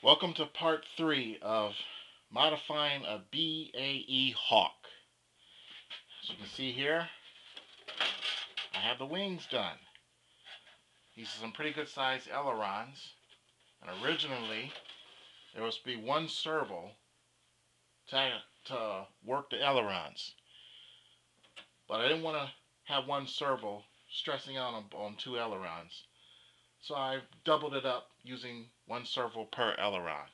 Welcome to part 3 of modifying a BAE Hawk. As you can see here, I have the wings done. These are some pretty good sized ailerons, and originally there was to be one servo to work the ailerons, but I didn't want to have one servo stressing out on two ailerons, so I doubled it up using one servo per aileron.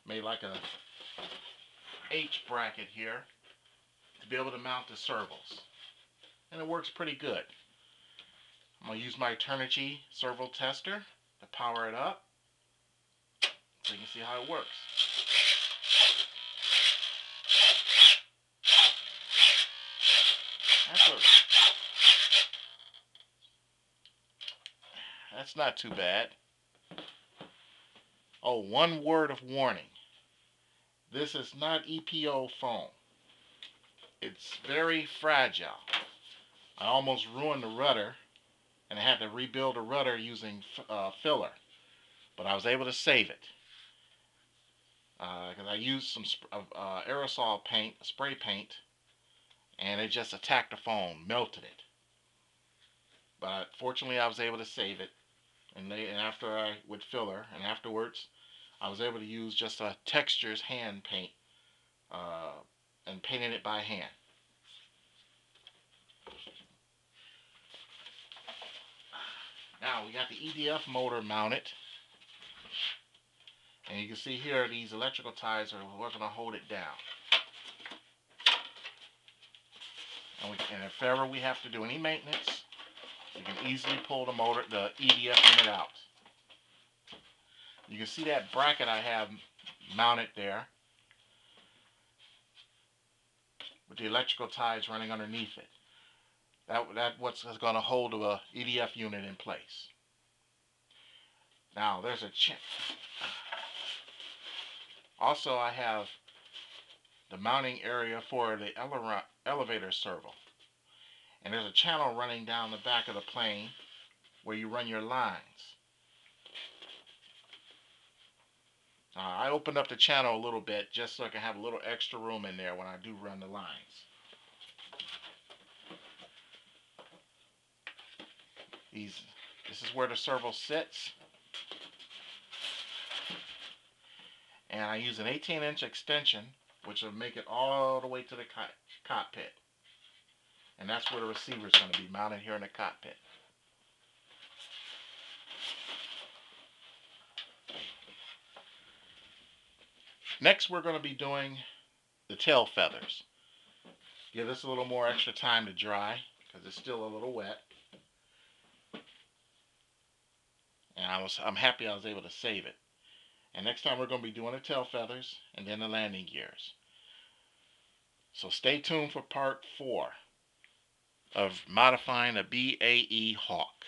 Made like a H bracket here to be able to mount the servos, and it works pretty good. I'm going to use my Turnigy servo tester to power it up so you can see how it works. That's not too bad. Oh, one word of warning. This is not EPO foam. It's very fragile. I almost ruined the rudder, and I had to rebuild the rudder using filler, but I was able to save it because I used some aerosol paint, spray paint, and it just attacked the foam, melted it. But fortunately, I was able to save it, and after I with filler, and afterwards, I was able to use just a textures hand paint and painted it by hand. Now we got the EDF motor mounted, and you can see here these electrical ties are going to hold it down. And if ever we have to do any maintenance, you can easily pull the EDF unit out. You can see that bracket I have mounted there with the electrical ties running underneath it. That's what's going to hold the EDF unit in place. Now there's a also I have the mounting area for the elevator servo, and there's a channel running down the back of the plane where you run your lines. I opened up the channel a little bit just so I can have a little extra room in there when I do run the lines. This is where the servo sits, and I use an 18-inch extension, which will make it all the way to the cockpit, and that's where the receiver is going to be mounted, here in the cockpit. Next, we're going to be doing the tail feathers. Give this a little more extra time to dry because it's still a little wet. And I'm happy I was able to save it. And next time we're going to be doing the tail feathers and then the landing gears. So stay tuned for part 4 of modifying a BAE Hawk.